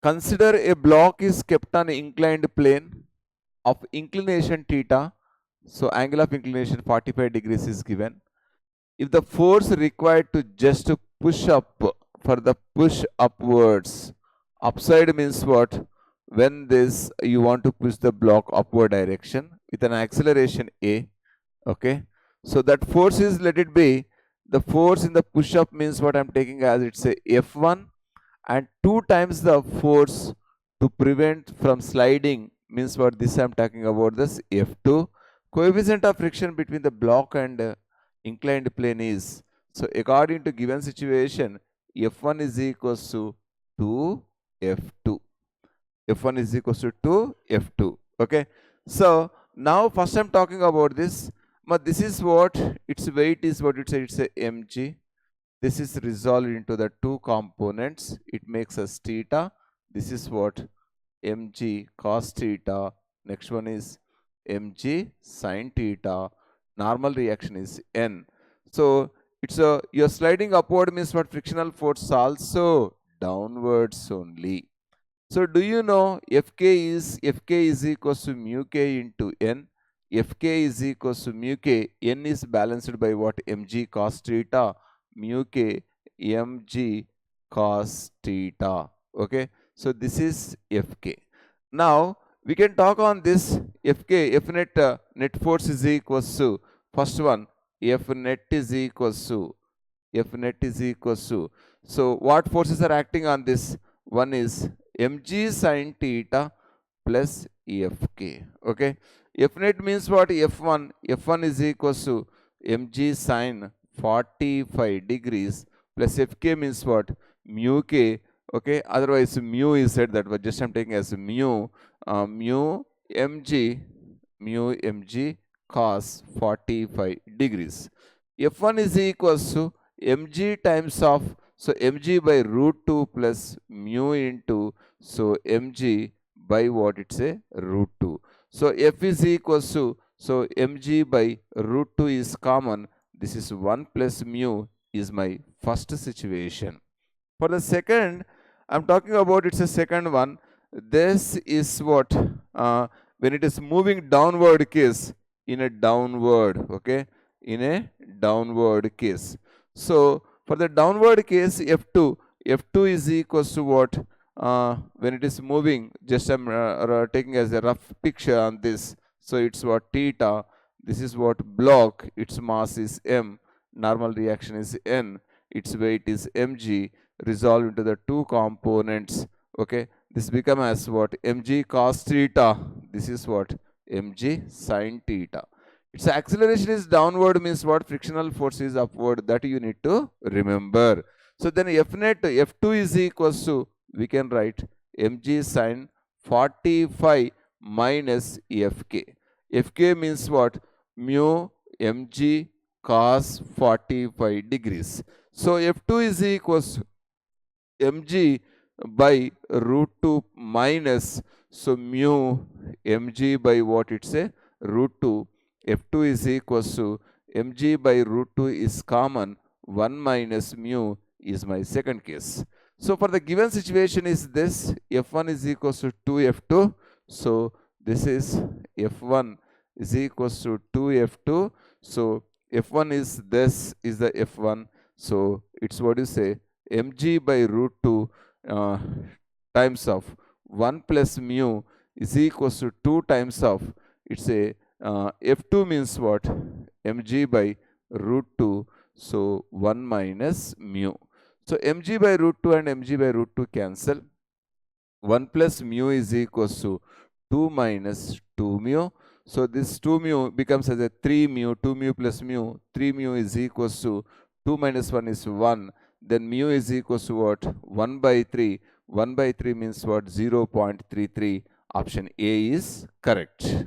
Consider a block is kept on inclined plane of inclination theta. So angle of inclination 45 degrees is given. If the force required to just push up for the push upwards, upside means what? When this you want to push the block upward direction with an acceleration A, okay? So that force is, let it be, the force in the push up means what I'm taking as it's a F1, and 2 times the force to prevent from sliding means what, this I'm talking about this F2. Coefficient of friction between the block and inclined plane is, so according to given situation, F1 is equals to 2 F2. F1 is equals to 2 F2. Okay. So now first I'm talking about this. But this is what its weight is, what it says, it's a mg. This is resolved into the two components. It makes us theta. This is what mg cos theta. Next one is mg sin theta. Normal reaction is n. So it's a, you're sliding upward means what, frictional force also downwards only. So do you know Fk is equals to mu k into n. Fk is equals to mu k. N is balanced by what? Mg cos theta. Mu k mg cos theta. Okay. So this is Fk. Now we can talk on this Fk. F net net force is equals to, first one, F net is equals to, F net is equals to. So what forces are acting on this? One is mg sin theta plus Fk. Okay. F net means what? F1. F1 is equals to mg sin 45 degrees plus Fk means what? Mu k. Okay. Otherwise mu is said, that was just I'm taking as mu. Mu mg cos 45 degrees. F1 is equals to mg times of, so mg by root 2 plus mu into, so mg by what, it's a root 2. So f is equals to, so mg by root 2 is common. This is 1 plus mu is my first situation. For the second, I'm talking about, it's a second one. This is what, when it is moving downward case, in a downward, okay, in a downward case. So for the downward case, F2 is equals to what? When it is moving, just I'm taking as a rough picture on this. So it's what, theta. This is what, block. Its mass is m. Normal reaction is n. Its weight is mg. Resolved into the two components. Okay. This become as what? Mg cos theta. This is what? Mg sin theta. Its acceleration is downward means what? Frictional force is upward. That you need to remember. So then F net, F2 is equals to, we can write mg sin 45 minus Fk. Fk means what? Mu mg cos 45 degrees. So F2 is equals to mg by root 2 minus, so mu mg by what, it's a root 2. F2 is equals to mg by root 2 is common, 1 minus mu is my second case. So for the given situation is this, F1 is equals to 2F2. So this is F1 is equals to 2F2. So F1 is, this is the F1. So it's what you say, mg by root 2 times of 1 plus mu is equals to 2 times of, it's a F2 means what? Mg by root 2. So 1 minus mu. So mg by root 2 and mg by root 2 cancel. 1 plus mu is equals to 2 minus 2 mu. So this 2 mu becomes as a 3 mu, 2 mu plus mu, 3 mu is equals to 2 minus 1 is 1. Then mu is equals to what? 1 by 3. 1 by 3 means what? 0.33. Option A is correct.